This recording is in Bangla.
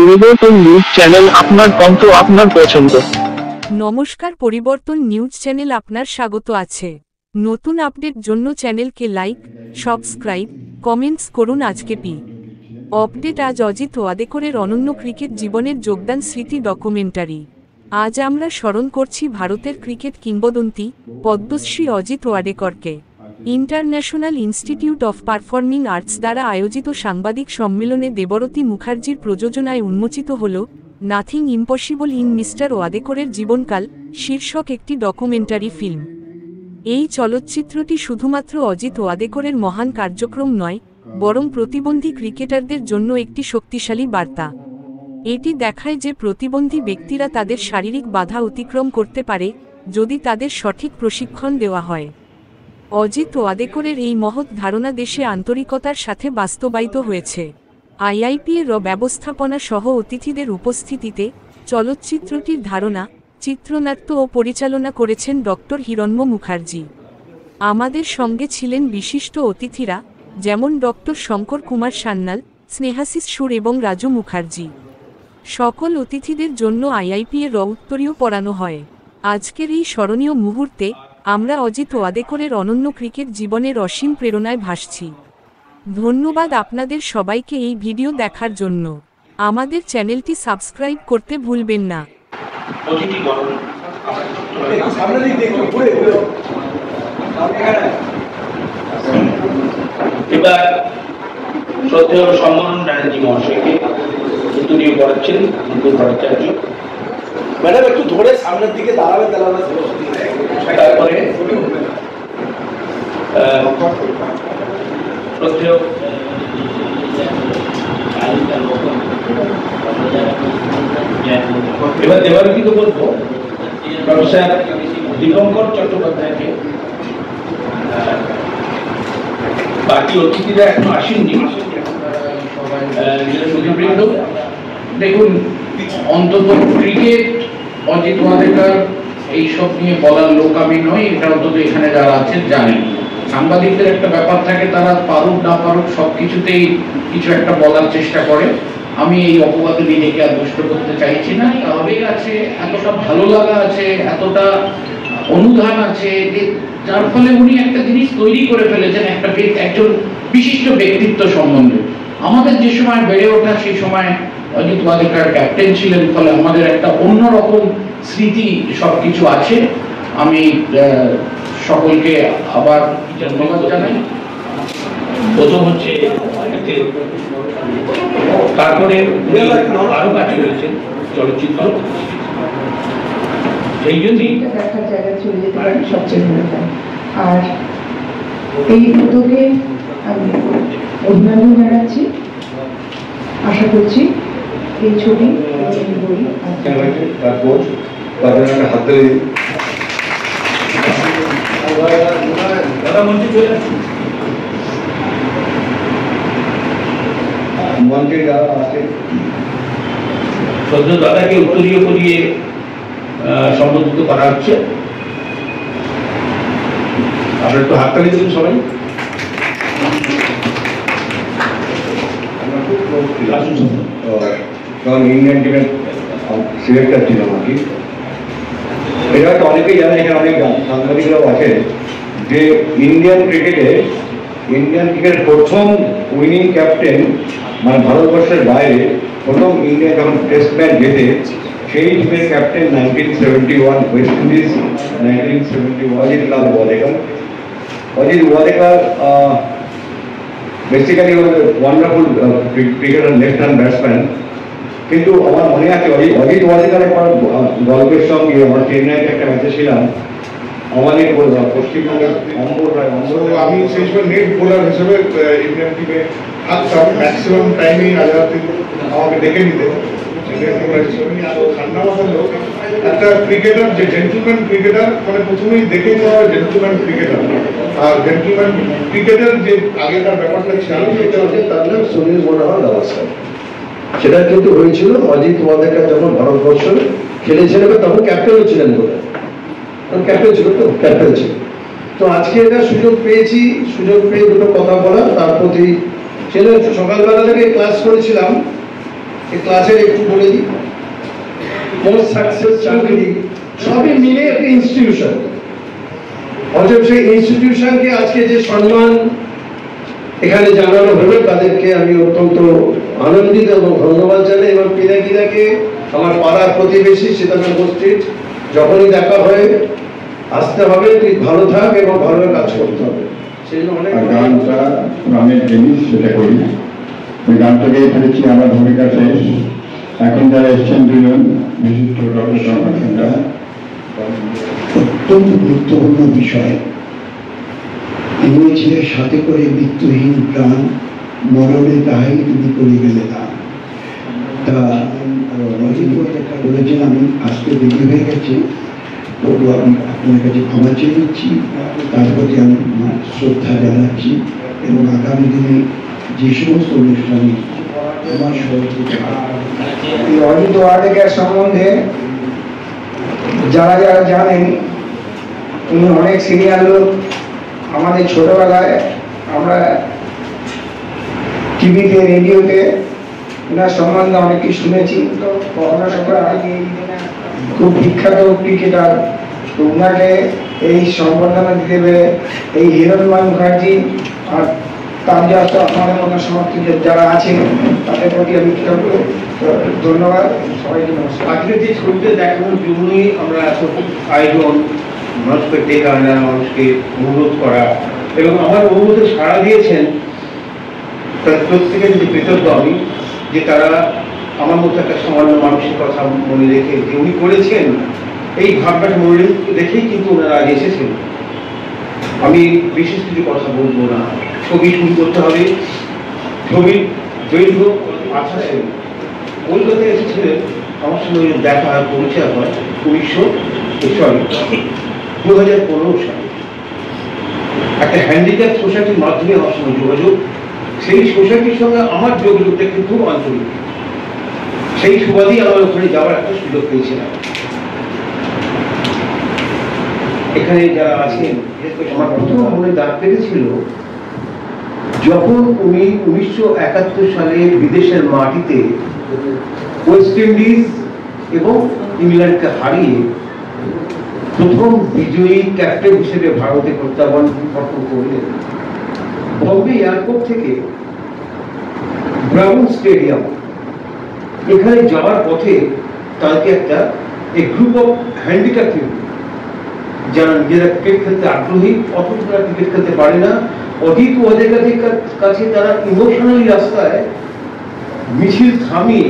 পরিবর্তন নিউজ চ্যানেল, আপনার কণ্ঠ, আপনার পছন্দ। নমস্কার, পরিবর্তন নিউজ চ্যানেল আপনার স্বাগত আছে। নতুন আপডেট জন্য চ্যানেলকে লাইক, সাবস্ক্রাইব, কমেন্টস করুন। আজকে আপডেট। আজ অজিত ওয়াদেকরের অনন্য ক্রিকেট জীবনের যোগদান স্মৃতি ডকুমেন্টারি। আজ আমরা স্মরণ করছি ভারতের ক্রিকেট কিংবদন্তি পদ্মশ্রী অজিত ওয়াদেকরকে। International Institute of Performing Arts দ্বারা আয়োজিত সাংবাদিক সম্মেলনে দেবরতী মুখার্জির প্রযোজনায় উন্মোচিত হল নাথিং ইম্পসিবল ইন মিস্টার ওয়াদেকরের জীবনকাল শীর্ষক একটি ডকুমেন্টারি ফিল্ম। এই চলচ্চিত্রটি শুধুমাত্র অজিত ওয়াদেকরের মহান কার্যক্রম নয়, বরং প্রতিবন্ধী ক্রিকেটারদের জন্য একটি শক্তিশালী বার্তা। এটি দেখায় যে প্রতিবন্ধী ব্যক্তিরা তাদের শারীরিক বাধা অতিক্রম করতে পারে যদি তাদের সঠিক প্রশিক্ষণ দেওয়া হয়। অজিত ওয়াদেকরের এই মহৎ ধারণা দেশে আন্তরিকতার সাথে বাস্তবায়িত হয়েছে। আইআইপি-এর ব্যবস্থাপনা সহ অতিথিদের উপস্থিতিতে চলচ্চিত্রটির ধারণা, চিত্রনাট্য ও পরিচালনা করেছেন ডক্টর হিরণ্য মুখার্জি। আমাদের সঙ্গে ছিলেন বিশিষ্ট অতিথিরা, যেমন ডক্টর শঙ্কর কুমার সান্যাল, স্নেহাশিস সুর এবং রাজু মুখার্জি। সকল অতিথিদের জন্য আইআইপি-এর উত্তরীয় পড়ানো হয়। আজকের এই স্মরণীয় মুহূর্তে আমরা অজিত ওয়াদেকরের অনন্য ক্রিকেট জীবনের অসীম প্রেরণায় ভাসছি। ধন্যবাদ আপনাদের সবাইকে এই ভিডিও দেখার জন্য। আমাদের চ্যানেলটি সাবস্ক্রাইব করতে ভুলবেন না। এবার শ্রদ্ধেয় সম্মান ব্যানার্জি মহাশয়কে উত্তরীয় পড়াচ্ছেন হিন্দু ভট্টাচার্য। ম্যাডাম একটু ধরে সামনের দিকে দাঁড়াবে, তারপরে শ্রদ্ধেয় এবার দেবারতিকে বলবো প্রফেসর দীপঙ্কর চট্টোপাধ্যায়কে। বাকি অতিথিরা এখনো আসেননি। দেখুন, অন্তত ক্রিকেট অজিত ওয়াদেকর এইসব নিয়ে বলার লোক আমি নই, এটা অন্তত এখানে যারা আছেন জানেন। সাংবাদিকদের একটা ব্যাপার থাকে, তারা পারুক না পারুক সবকিছুতেই কিছু একটা বলার চেষ্টা করে। আমি এই অপবাদে নিজেকে আর দুষ্ট করতে চাইছি না। আবেগ আছে, এতটা ভালো লাগা আছে, এতটা অনুধান আছে, যে যার ফলে উনি একটা জিনিস তৈরি করে ফেলেছেন একজন বিশিষ্ট ব্যক্তিত্ব সম্বন্ধে। আমাদের যে সময় বেড়ে ওঠা, সেই সময় অজিত ওয়াদেকর ক্যাপ্টেন ছিলেন, ফলে আমাদের একটা অন্যরকম স্মৃতি সবকিছু আছে। আমি সকলকে আবার ধন্যবাদ জানাই। প্রথম হচ্ছে, তারপরে আরো কাছে রয়েছেন চলচ্চিত্র, সেই জন্যই দেখার জায়গায় চলে যেতে পারি সবচেয়ে ভালো হয়। আর এই উদ্যোগে আমি অভিনন্দন জানাচ্ছি। আশা করছি এই ছবি মঞ্চে যারা আছে শ্রদ্ধেয় দাদাকে উত্তরীয় করিয়ে সম্বোধিত করা হচ্ছে। আপনার একটু হাততালি দিন সবাই। কারণ ইন্ডিয়ান টিমের সিলেক্টার ছিলাম আর কি। এটা হয়তো অনেকেই জানে, এখানে অনেক সাংবাদিকরাও আছে, যে ইন্ডিয়ান ক্রিকেটের প্রথম উইনিং ক্যাপ্টেন, মানে ভারতবর্ষের বাইরে প্রথম ইন্ডিয়া যখন টেস্ট ম্যাচ জেতে, সেই টিমের captain 1971 West Indies 1971 Ajit Lal Wadekar. Ajit Wadekar basically wonderful cricketer, left hand batsman. কিন্তু আমার মনে আছে অজিত ওয়াদেকর একবার গল্পের সঙ্গে আমরা চেন্নাইতে একটা ম্যাচে ছিলাম, আমাদের পশ্চিমবঙ্গের অম্বর রায়। আমি সেই সময় নেট বোলার হিসেবে ইন্ডিয়ান টিমে থাকতাম, ম্যাক্সিমাম টাইমেই আজাদ আমাকে ডেকে নিতে ইন্ডিয়ান বোলার হিসেবে। ঠান্ডা মাথার লোক, একটা ক্রিকেটার যে জেন্টলম্যান ক্রিকেটার, মানে প্রথমেই দেখে নেওয়া জেন্টলম্যান ক্রিকেটার। আর জেন্টলম্যান ক্রিকেটের যে আগেকার ব্যাপারটা ছিল, সেটা হচ্ছে তার নাম সুনীল মনোহর গাভাস্কর। সেটা কিন্তু হয়েছিল অজিত ওয়াদেকর যখন ভারতবর্ষ খেলেছিলেন, তখন ক্যাপ্টেনও ছিলেন, ক্যাপ্টেন ছিল, ক্যাপ্টেন ছিল। তো আজকে এটা সুযোগ পেয়ে দুটো কথা বলা, তার প্রতি ছেলে সকালবেলা থেকে ক্লাস করেছিলাম এই ক্লাসের একটু বলে দিই। মোস্ট সাকসেসফুল সবই মিলে একটা ইনস্টিটিউশন। অতএব সেই ইনস্টিটিউশনকে আজকে যে সম্মান এখানে জানানো হলো তাদেরকে আমি অত্যন্ত আনন্দিত এবং ধন্যবাদ জানাই। এবং পিনাকিদাকে আমার পাড়ার প্রতিবেশী সীতাকান্ত উপস্থিত, যখনই দেখা হয় আসতে হবে, তুই ভালো থাক এবং ভালোভাবে কাজ করতে হবে। সেই জন্য অনেক গানটা প্রাণের জিনিস, সেটা করি। ওই গানটাকে ফেলেছি আমার ভূমিকা শেষ। এখন যারা এসছেন দুজন বিশিষ্ট অত্যন্ত গুরুত্বপূর্ণ বিষয়। ইংরেজদের সাথে করে মৃত্যুহীন প্রাণ মরণে তাহাই তুমি করে গেলে দান। তা বলেছেন আমি আজকে দেরি হয়ে গেছে, তবু আমি আপনার কাছে ক্ষমা চেয়ে নিচ্ছি, তার প্রতি আমি শ্রদ্ধা জানাচ্ছি এবং আগামী দিনে যে সমস্ত অনুষ্ঠানে আমার সহযোগিতা। অজিত ওয়াডেকার সম্বন্ধে যারা যারা জানেন, উনি অনেক সিনিয়র লোক। আমাদের ছোটবেলায় আমরা টিভিতে রেডিওতে ওনার সম্বন্ধে অনেক কিছু শুনেছি। তো কখনো খুব বিখ্যাত ক্রিকেটার, তো ওনাকে এই সম্বর্ধনা দিতে পেরে এই হিরণময় মুখার্জি আর তার যারা আমাদের মতো সমর্থক যারা আছেন তাদের প্রতি আমি ধন্যবাদ। সবাইকে নমস্কার। আজকে যে ছবিতে দেখানোর জন্যই আমরা এত আয়োজন, মানুষকে ডেকে আনা, মানুষকে অনুরোধ করা এবং আমার অনুরোধে সাড়া দিয়েছেন, তার প্রত্যেকের যে কৃতজ্ঞ আমি, যে তারা আমার মতো একটা সামান্য মানুষের কথা মনে রেখে যে উনি করেছেন, এই ভাবনাটা মনে রেখেই কিন্তু ওনারা আজ এসেছেন। আমি বিশেষ কিছু কথা বলবো না। ছবি শুরু করতে হবে। ছবির দৈর্ঘ্য 28 কলকাতায় এসেছিলেন, আমার সঙ্গে দেখা হয়, পরিচয় হয় 2015 সালে। একটা হ্যান্ডিক্যাপ সোসাইটির মাধ্যমে আমার সঙ্গে যোগাযোগ। সেই সোসাইটির সঙ্গে আমার যোগাযোগটা কিন্তু খুব আন্তরিক। সেই সুবাদেই আমার ওখানে যাওয়ার একটা সুযোগ পেয়েছিলাম। এখানে যারা আছেন, আমার প্রথম মনে দাগ পেরেছিল যখন উনি 1971 সালে বিদেশের মাটিতে ওয়েস্ট ইন্ডিজ এবং ইংল্যান্ডকে হারিয়ে প্রথম বিজয়ী ক্যাপ্টেন হিসেবে ভারতে প্রত্যাবর্তন করলেন। বম্বে এয়ারপোর্ট থেকে ব্রাউন স্টেডিয়াম এখানে যাওয়ার পথে তাকে একটা গ্রুপ অফ হ্যান্ডিক্যাপ পিপল, যারা নিজেরা ক্রিকেট খেলতে আগ্রহী, অথচ তারা ক্রিকেট খেলতে পারে না, অজিত ওয়াদেকার কাছে তারা ইমোশনালি রাস্তায় মিছিল থামিয়ে